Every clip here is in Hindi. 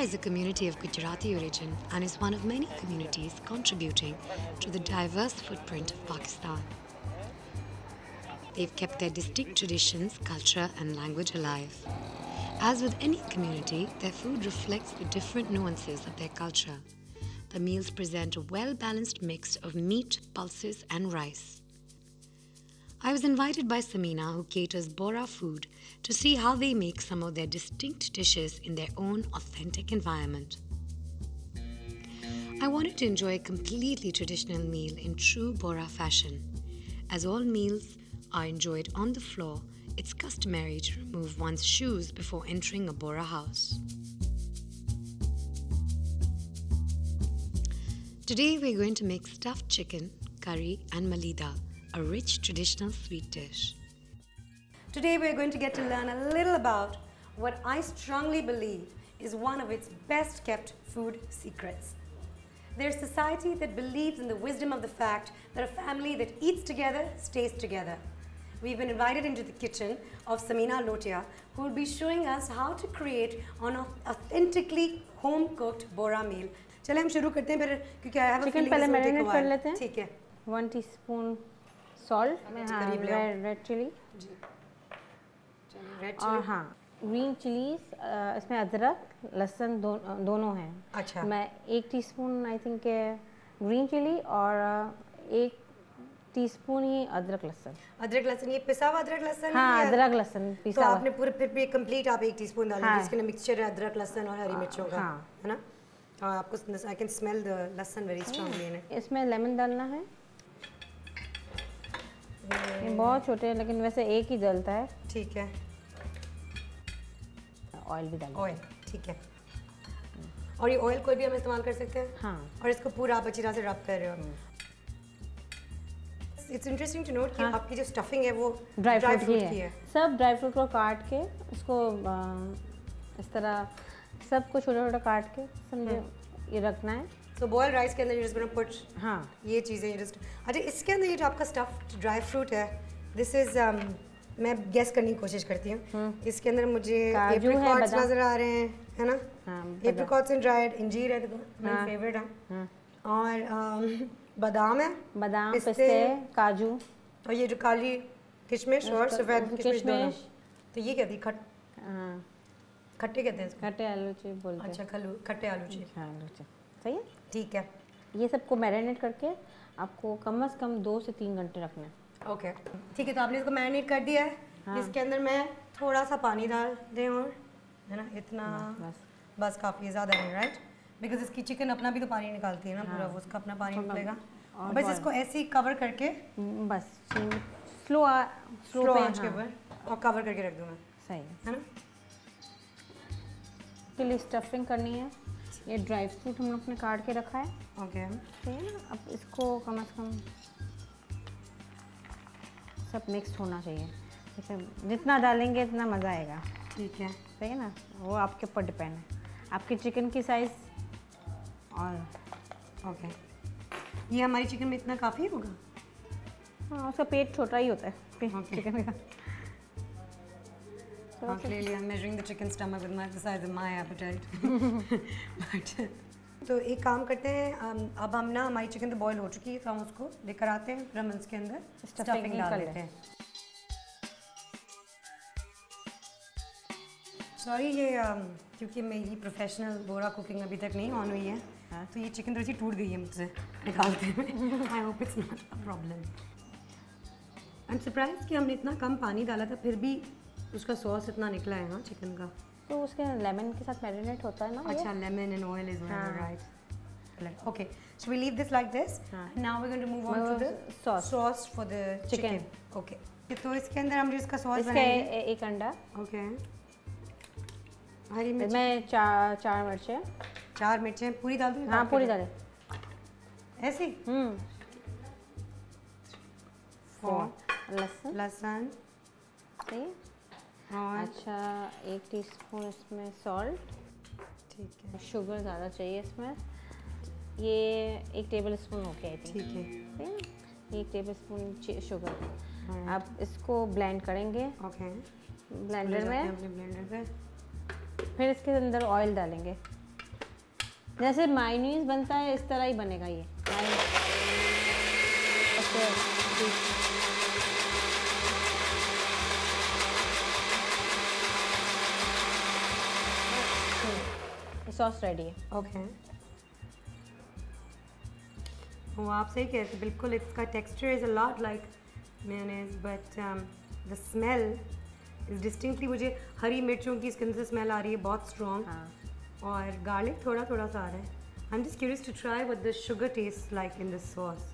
is a community of Gujarati origin and is one of many communities contributing to the diverse footprint of Pakistan. They've kept their distinct traditions, culture and language alive. As with any community, their food reflects the different nuances of their culture. The meals present a well-balanced mix of meat, pulses and rice. I was invited by Samina, who caters Bora food, to see how they make some of their distinct dishes in their own authentic environment. I wanted to enjoy a completely traditional meal in true Bora fashion. As all meals are enjoyed on the floor, it's customary to remove one's shoes before entering a Bora house. Today we're going to make stuffed chicken, curry and malida, a rich traditional sweet dish. Today we're going to get to learn a little about what I strongly believe is one of its best kept food secrets. There's a society that believes in the wisdom of the fact that a family that eats together stays together. We've been invited into the kitchen of Samina Lotia, who will be showing us how to create an authentically home-cooked Bora meal. चले हम शुरू करते हैं फिर क्योंकि I have a feeling पहले मैरिनेट कर लेते हैं। ठीक है। 1 टीस्पून सॉल्ट, रेड चिली और हाँ ग्रीन चिलीज, इसमें अदरक लहसुन दोनों हैं। अच्छा। मैं 1 teaspoon I think green chili और 1 टीस्पून ही अदरक लहसुन ये पिसा हुआ अदरक लहसुन। हाँ अदरक लहसुन पिसा तो हुआ। आपने पूरे फिर कंप्लीट आप 1 टीस्पून डालेंगे। हाँ। इसके अंदर मिक्सचर है अदरक लहसुन और हरी मिर्चों का। हाँ। है ना? और आपको आई कैन स्मेल द लहसुन वेरी स्ट्रांगली इन इट। इसमें लेमन डालना है। ये बहुत छोटे हैं लेकिन वैसे एक ही डलता है। ठीक है। ऑयल भी डालना। ऑयल ठीक है। और ये ऑयल कोई भी हम इस्तेमाल कर सकते हैं। हाँ। और इसको पूरा आप अच्छी तरह से रब कर रहे हो। इट्स इंटरेस्टिंग टू नोट कि आपकी जो स्टफिंग है वो ड्राई फ्रूट की है। सब ड्राई फ्रूट को काट के उसको इस तरह सबको छोटा-छोटा काट के समझे ये रखना है। So boiled rice के अंदर you're just going to put हाँ ये चीज़ें just अच्छा इसके अंदर ये जो आपका stuffed dry fruit है this is मैं guess करने की कोशिश करती हूँ। इसके अंदर मुझे apricots नजर आ रहे हैं है ना? apricots and dried इंजीर है तो मेरी favorite है। और बादाम है। बादाम पिस्ते काजू और ये जो काली किशमिश और सफ़ेद किशमिश दोनों। तो ये क्या थी खट्टे कहते हैं इसको? खट्टे आलू चिप्स बोलते हैं। अच्छा खट्टे आलू चिप्स। हाँ आलू चिप्स सही है। ठीक है। ये सबको मैरिनेट करके आपको कम से कम 2 से 3 घंटे रखना है। ओके ठीक है। तो आपने इसको मैरिनेट कर दिया है। हाँ। इसके अंदर मैं थोड़ा सा पानी डाल दें और है ना इतना बस काफ़ी ज़्यादा नहीं राइट बिकॉज इसकी चिकन अपना भी तो पानी निकालती है ना। पूरा उसका अपना पानी निकलेगा और बस इसको ऐसे ही कवर करके बस स्लो आंच के ऊपर और कवर करके रख दूँ मैं। सही है ना? के लिए स्टफिंग करनी है। ये ड्राई फ्रूट हम लोग ने काट के रखा है। ओके सही है ना? अब इसको कम से कम सब मिक्स होना चाहिए। ठीक है जितना डालेंगे इतना मज़ा आएगा। ठीक है सही है ना? वो आपके ऊपर डिपेंड है आपकी चिकन की साइज़ और ओके ये हमारी चिकन में इतना काफ़ी होगा। हाँ उसका पेट छोटा ही होता है चिकन का। Clearly, I'm measuring the chicken stomach with the size of my appetite. But तो एक काम करते हैं अब हम ना हमारी चिकन तो बॉईल हो चुकी है तो हम उसको लेकर आते हैं फिर हम इसके अंदर स्टफिंग डाल देते हैं। सॉरी ये क्योंकि मेरी प्रोफेशनल बोरा कुकिंग अभी तक नहीं ऑन हुई है तो ये चिकन थोड़ी सी टूट गई है मुझसे निकालते हुए। I hope it's not a problem. I am surprise कि हमने इतना कम पानी डाला था फिर भी उसका सॉस इतना निकला है। हाँ चिकन का तो उसके लेमन के साथ मैरिनेट होता है ना। अच्छा lemon and oil is right. Okay so we leave this like this now we are going to move on to the sauce for the chicken. Okay तो इसके अंदर हम जिसका सॉस बनाएंगे 1 अंडा। ओके हरी मिर्च मैं 4 मिर्चें 4 मिर्चें पूरी डाल दूँ? हाँ पूरी डालें ऐसे। 4 लहसुन सही। अच्छा 1 टीस्पून इसमें सॉल्ट। ठीक है। शुगर ज़्यादा चाहिए इसमें। ये 1 टेबल स्पून हो गया। ठीक है 1 टेबल स्पून शुगर। आप इसको ब्लेंड करेंगे। ओके ब्लेंडर में। फिर इसके अंदर ऑयल डालेंगे। जैसे मायोनीज बनता है इस तरह ही बनेगा ये। सॉस रेडी है। ओके, वो आप सही कह रहे थे बिल्कुल। इसका texture is a lot like mayonnaise but the smell is distinctly, मुझे हरी मिर्चों की इसके अंदर से स्मेल आ रही है बहुत स्ट्रॉन्ग। हाँ। और गार्लिक थोड़ा थोड़ा सा आ रहा है। I am just curious to try what the sugar taste like in this sauce.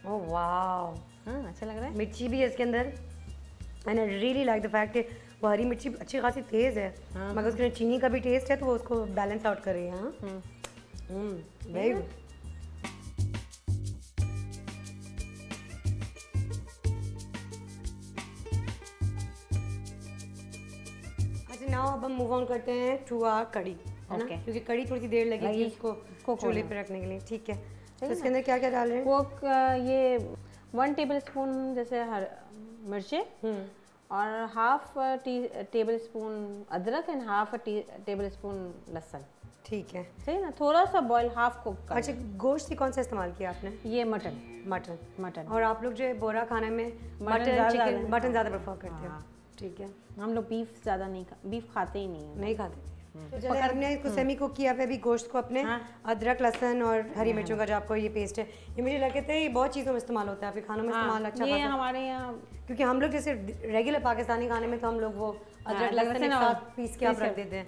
Oh wow, हाँ अच्छा लग रहा है। मिर्ची भी है इसके अंदर and I really like the fact कि वो हरी मिर्ची अच्छी खासी तेज़ है, मगर उसके अंदर चीनी का भी टेस्ट है तो वो उसको बैलेंस आउट कर रही है। हाँ, वेरी गुड। अच्छा, नाउ अब हम मूव ऑन करते हैं टू आवर कड़ी, है ना? क्योंकि कड़ी थोड़ी सी देर लगेगी उसको चूल्हे पे रखने के लिए। ठीक है, तो इसके अंदर क्या क्या डाल रहे हैं? कोक ये 1 टेबलस्पून जैसे मिर्चें और हाफ टेबलस्पून अदरक एंड हाफ टेबलस्पून लहसुन। ठीक है, सही ना, थोड़ा सा बॉईल हाफ कुक कर। अच्छा, गोश्त ही कौन सा इस्तेमाल किया आपने? ये मटन। मटन। और आप लोग जो है बोरा खाने में मटन ज़्यादा प्रेफर करते हो? ठीक है, हम लोग बीफ ज़्यादा बीफ खाते ही नहीं है। नहीं खाते। तो जब हमने इसको सेमी कुक किया फिर अभी गोश्त को अपने अदरक लहसुन और हरी मिर्चों का जो आपको ये पेस्ट है, ये मुझे लगता है ये बहुत चीज़ों में इस्तेमाल होता है, आपके खानों में इस्तेमाल अच्छा ये हमारे यहाँ, क्योंकि हम लोग जैसे रेगुलर पाकिस्तानी खाने में तो हम लोग वो अदरक लहसुन एक साथ पीस के आप रख देते हैं,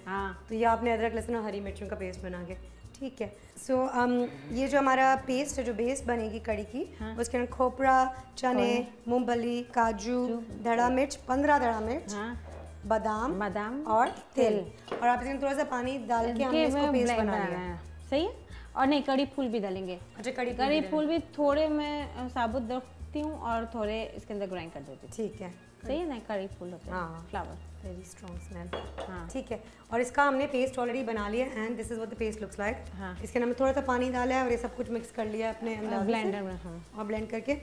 तो ये आपने अदरक लहसुन और हरी मिर्चों का पेस्ट बना के। ठीक है, सो ये जो हमारा पेस्ट है, जो बेस बनेगी कड़ी की, उसके अंदर खोपरा, चने, मूंगफली, काजू, धड़ा मिर्च, 15 धड़ा मिर्च, बादाम और तिल, और आप इसमें थोड़ा सा पानी डाल के हमने इसको पेस्ट बना लिया है। सही है। और नहीं, कड़ी फूल भी डालेंगे। अच्छा, कड़ी फूल भी थोड़े मैं साबुत रखती हूँ और थोड़े इसके अंदर ग्राइंड कर देती हूँ। ठीक है, सही है ना, कड़ी फूल होते हैं। हाँ, फ्लावर, वेरी स्ट्रॉन्ग स्मेल। हाँ, ठीक है, और इसका हमने पेस्ट ऑलरेडी बना लिया and this is what the paste looks like. हाँ, इसके अंदर थोड़ा सा पानी डाला है और ये सब कुछ मिक्स कर लिया है अपने अंदाज़ ब्लेंडर में। हाँ, और ब्लेंड करके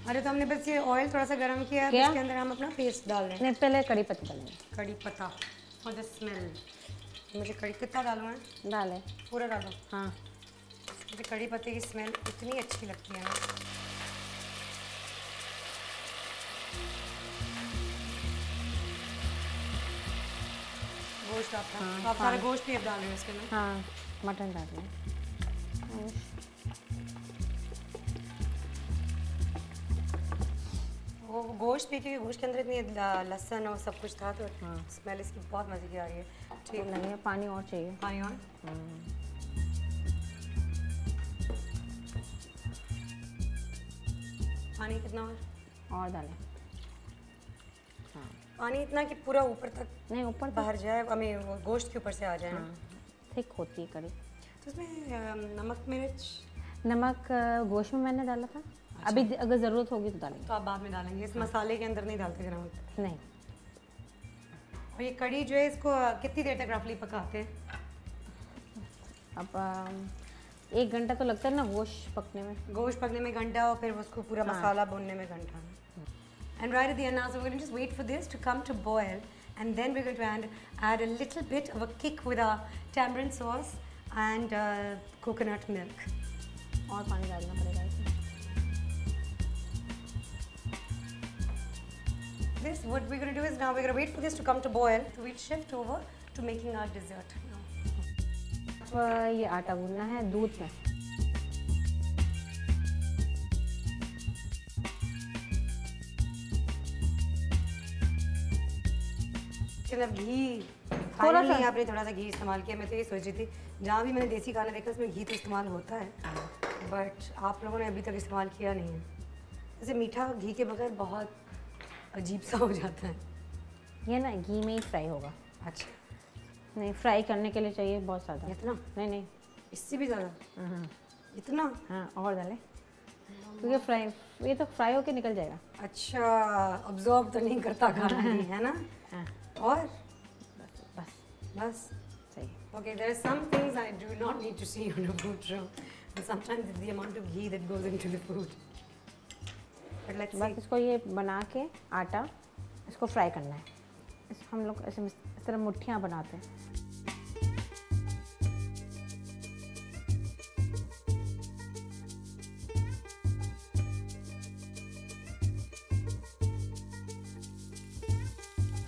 अरे तो हमने बस ये ऑयल थोड़ा सा गर्म किया है, इसके अंदर हम अपना पेस्ट डाल रहे हैं। नहीं, पहले कड़ी पत्ता डालेंगे। कड़ी पत्ता फॉर द स्मेल। मुझे कड़ी कितना डालूँ है? डालें, पूरा डालो। हाँ, मुझे कड़ी पत्ते की स्मेल इतनी अच्छी लगती है ना। गोश्त आपका, तो आप सारा गोश्त भी अब डाल रहे हो इसके अंदर? हाँ, मटन डाल रहे हैं। वो गोश्त भी, क्योंकि गोश्त के अंदर इतनी लहसुन और सब कुछ था तो स्मेल इसकी बहुत मज़े की आ रही है। ठीक है, पानी और चाहिए। पानी और पानी कितना और डालें? हाँ, पानी इतना कि पूरा ऊपर तक नहीं, ऊपर बाहर जाए, हमें वो गोश्त के ऊपर से आ जाए। हाँ, थिक होती है कड़ी। तो उसमें नमक मिर्च, नमक गोश्त में मैंने डाला था। अच्छा। अभी अगर ज़रूरत होगी तो डालेंगे। तो आप बाद में डालेंगे। इस मसाले के अंदर नहीं डालते नमक? नहीं। और ये कड़ी जो है इसको कितनी देर तक रफली पकाते हैं? अब 1 घंटा तो लगता है ना गोश्त पकने में। गोश्त पकने में घंटा और फिर उसको पूरा मसाला भूनने में घंटा। And right at the end now, so we're going to just wait for this to come to boil, and then we're going to add a little bit of a kick with our tamarind sauce and coconut milk. और पानी डालना पड़ेगा इसमें। This, what we're going to do is now we're going to wait for this to come to boil. So we'll shift over to making our dessert now. ये आटा गूंदना है दूध में। घी थोड़ा सा, आपने थोड़ा सा घी इस्तेमाल किया। मैं तो ये सोच रही थी जहाँ भी मैंने देसी खाना देखा उसमें घी तो इस्तेमाल होता है, बट आप लोगों ने अभी तक इस्तेमाल किया नहीं है। जैसे मीठा घी के बगैर बहुत अजीब सा हो जाता है। ये ना घी में ही फ्राई होगा। अच्छा, नहीं, फ्राई करने के लिए चाहिए बहुत ज़्यादा। इतना? नहीं, इससे भी ज़्यादा? इतना? हाँ, और डालें क्योंकि फ्राई, ये तो फ्राई होके निकल जाएगा। अच्छा, अब्जॉर्ब तो नहीं करता खाना, है ना? हाँ, और बस बस सही। Okay, there are some things I do not need to see on a food show, and sometimes it's the amount of ghee that goes into the food. But let's see. बस इसको ये बना के आटा इसको फ्राई करना है. हम लोग ऐसे इस तरह मुट्ठियाँ बनाते हैं.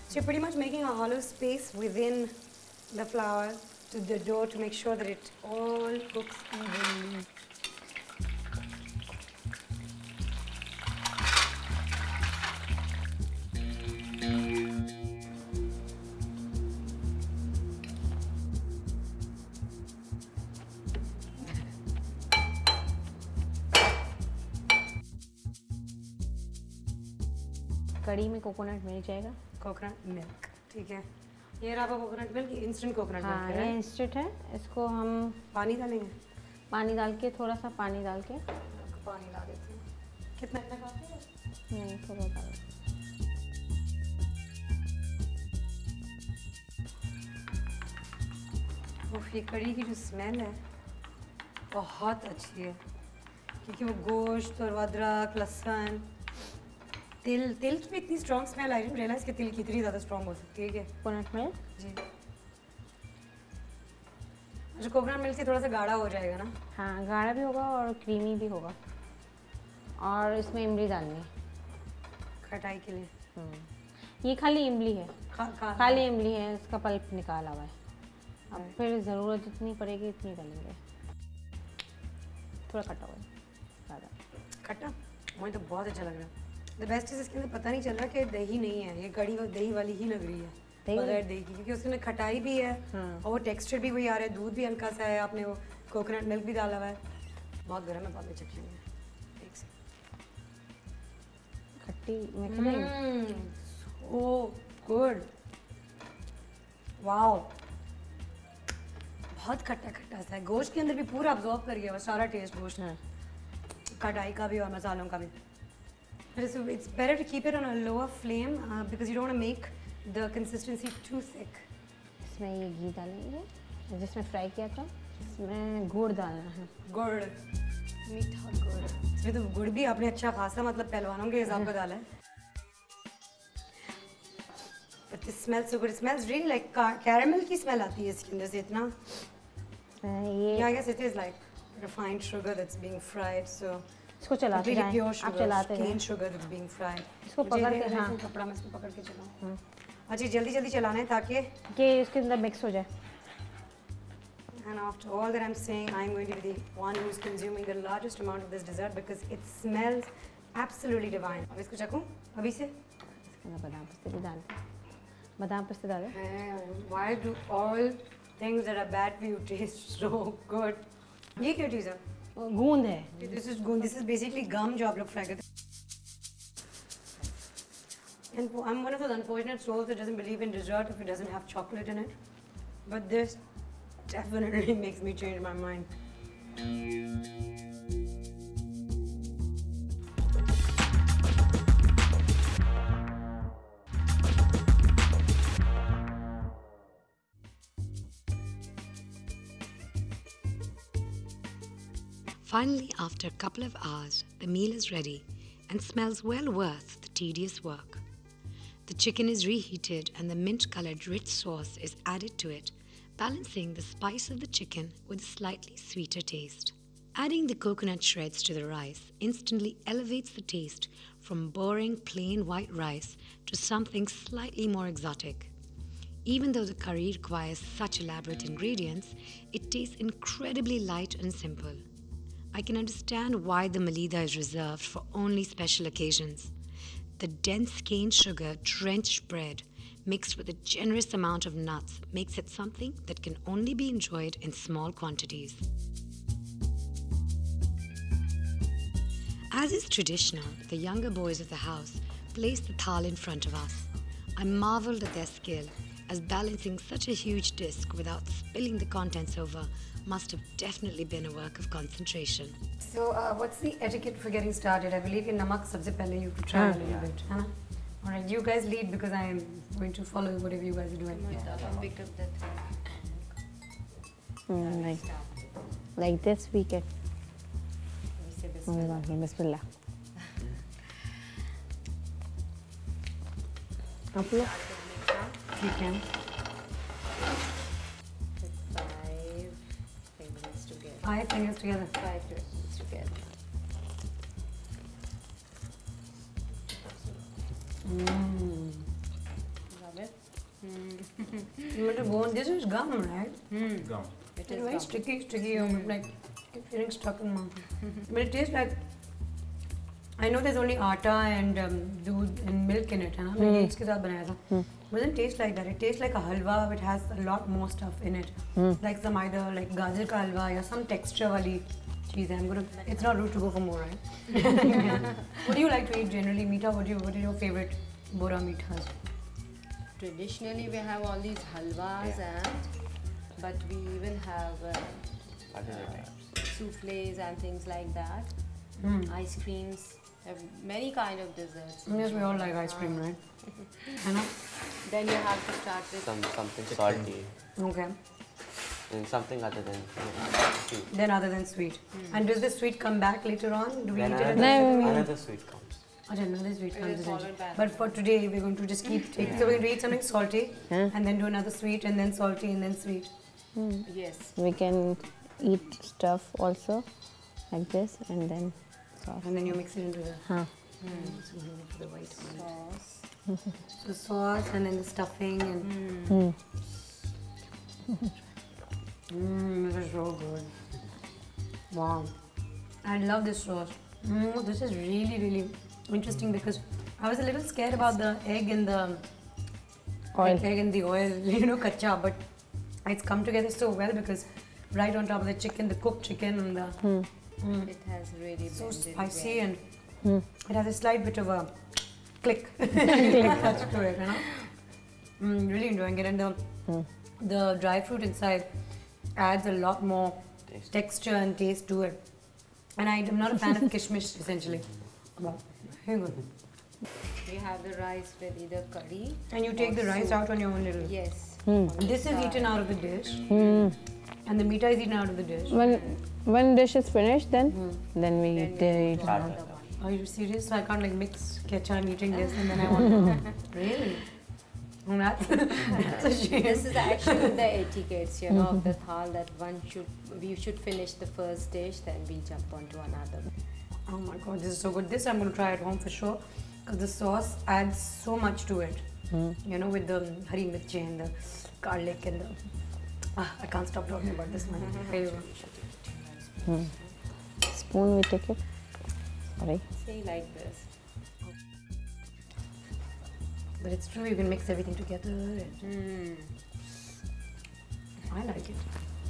So you're pretty much making a hollow space within the flour to the dough to make sure that it all cooks evenly. कड़ी में कोकोनट मिल जाएगा. कोकोनट मिल्क, ठीक है. ये रहा coconut milk, instant coconut milk है. ये इंस्टेंट है. इसको हम पानी डालेंगे. पानी डाल के थोड़ा सा पानी डाल के पानी डाल देते हैं. कितना काफी है? नहीं, थोड़ा डाल. उफ, ये कड़ी की जो स्मेल है बहुत अच्छी है, क्योंकि वो गोश्त और अदरक, लहसुन, तिल की भी इतनी स्ट्रॉन्ग स्मेल आई. रियलाइज कि तिल की इतनी ज़्यादा स्ट्रॉन्ग हो सकती है. क्या कोकोनट मिल्क? जी. अच्छा, कोकोनट मिल्क से थोड़ा सा गाढ़ा हो जाएगा ना? हाँ, गाढ़ा भी होगा और क्रीमी भी होगा. और इसमें इमली डालनी है खटाई के लिए. ये खाली इमली है. खाली इमली है, इसका पल्प निकाला हुआ है. अब फिर ज़रूरत जितनी पड़ेगी इतनी डालेंगे. थोड़ा खट्टा हुआ ज़्यादा. खट्टा मुझे तो बहुत अच्छा लग रहा है. द बेस्ट इज इसके अंदर पता नहीं चल रहा कि दही नहीं है. ये कड़ी दही वाली ही लग रही है बगैर दही की, क्योंकि उसके अंदर खटाई भी है और वो टेक्सचर भी वही आ रहा है. दूध भी हल्का सा है. आपने वो कोकोनट मिल्क भी डाला हुआ है. बहुत गर्म है. बाद में चख लेंगे. खट्टी में सो गुड. वाओ, बहुत खट्टा खट्टा सा है. गोश्त के अंदर भी पूरा अब्जॉर्ब कर गया सारा टेस्ट गोश्त है, कढ़ाई का भी और मसालों का भी. It's better to keep it on a lower flame because you don't want to make the consistency too thick. इसमें ये घी डालेंगे जिसमें फ्राई किया था. इसमें गुड़ डालना है. गुड़, मीठा गुड़. इसमें तो गुड़ भी आपने अच्छा खासा मतलब पहलवानों के हिसाब का डाला है. But this smells so good. It smells really like caramel की smell आती है इसके अंदर से इतना. ये Yeah, I guess it is like refined sugar that's being fried. So इसको चलाते जाएं. आप चलाते हैं. sugar that's being fried. इसको पकड़ के, हाँ, कपड़ा में इसको पकड़ के चलाओ. अच्छा, जल्दी जल्दी चलाना है ताकि कि इसके अंदर मिक्स हो जाए. And after all that I'm saying, I'm going to be the one who's consuming the largest amount of this dessert because it smells absolutely divine. अब इसको चखूं अभी से. इसके अंदर बादाम पिस्ते भी डालते हैं. बादाम पिस्ते डालें. Why do all things that are bad for you taste so good? ये क्या चीज़ है? गूंद है. This is goond. This is basically gum जो आप लोग फ्राई करते हैं. And I'm one of those unfortunate souls that doesn't believe in dessert if it doesn't have chocolate in it. But this definitely makes me change my mind. Finally, after a couple of hours, the meal is ready and smells well worth the tedious work. The chicken is reheated and the mint-colored rich sauce is added to it, balancing the spice of the chicken with a slightly sweeter taste. Adding the coconut shreds to the rice instantly elevates the taste from boring plain white rice to something slightly more exotic. Even though the curry requires such elaborate ingredients, it tastes incredibly light and simple. I can understand why the Malida is reserved for only special occasions. The dense cane sugar drenched bread mixed with a generous amount of nuts makes it something that can only be enjoyed in small quantities. As is traditional, the younger boys of the house placed the thal in front of us. I marveled at their skill, as balancing such a huge disc without spilling the contents over must have definitely been a work of concentration. So, what's the etiquette for getting started? I believe in namak sabse pehle you could try a little bit, है ना? All right, you guys lead because I am going to follow whatever you guys are doing. I'll pick up that. Like this we can. Bismillah. Up look. You can. 5 fingers together. 5 fingers together. 5 fingers together. Love it. But the bone, this is gum, right? Gum. It It's is very gum. sticky, like keep feeling stuck in mouth. But it tastes like, I know there's only atta and doodh and milk in it, है ना? मैंने इसके साथ बनाया था. But it doesn't taste like that. It tastes like a halwa, which has a lot more stuff in it. Like some either like gajar ka halwa or some texture wali cheese. It's not rude to go for more, right? What do you like to eat generally, Meeta? What is your favorite Bora meethas? Traditionally, we have all these halwas but we even have souffles and things like that. Ice creams, many kind of desserts. Yes, we all like ice cream, right? I know. Then you have to start with Something salty Okay. and something other than sweet. Then other than sweet. And does the sweet come back later on? Do we Then eat it? another sweet comes. Another sweet It comes. is followed by But for today, we're going to just keep taking. So we're going to eat something salty, and then do another sweet, and then salty, and then sweet. yes. We can eat stuff also like this and then sauce. And then you mix it into the, Huh. so we go for the white one. Sauce. So sauce, and then the stuffing, and this is so good. Wow. I love this sauce. This is really, really interesting because I was a little scared about the egg in the Oil. egg in the oil, kacha, but it's come together so well because right on top of the chicken, the cooked chicken, and the It has really so blended spicy, well. and it has a slight bit of a click touch to it, really enjoying it, and the dry fruit inside adds a lot more texture and taste to it. And I'm not a fan of kishmish essentially. But here you go. We have the rice with either curry. And you take the rice out on your own little. Yes. This is eaten out of the dish, and the meeta is eaten out of the dish. When dish is finished, then we Then we eat do it. another one. Are you serious? So I can't like mix ketchup. I'm eating this, and then I want. Really? That's a shame. This is actually the etiquettes, of the thal, that we should finish the first dish, then we jump onto another. Oh my god, this is so good. This I'm going to try at home for sure because the sauce adds so much to it. With the hari mirchi and the garlic and the... I can't stop talking about this one. Here you go. Spoon we take it. Sorry. See, like this. But it's true, you can mix everything together. And I like it.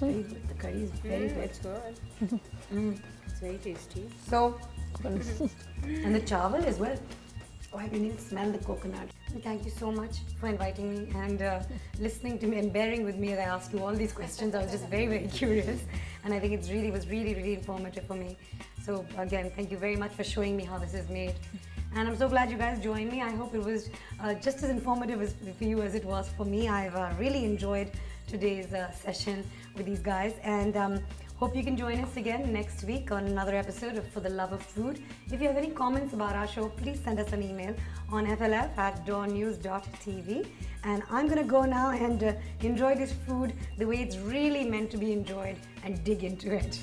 Very good. The curry is very good. It's good. It's very tasty. So, and the chawal as well. Oh, I can even smell the coconut. Thank you so much for inviting me and listening to me and bearing with me as I asked you all these questions. I was just very, very curious, and I think it was really, really informative for me. So again, thank you very much for showing me how this is made. And I'm so glad you guys joined me. I hope it was just as informative for you as it was for me. I've really enjoyed today's session with these guys, and hope you can join us again next week on another episode of For the Love of Food. If you have any comments about our show, please send us an email on flf@dawnnews.tv. And I'm going to go now and enjoy this food the way it's really meant to be enjoyed and dig into it.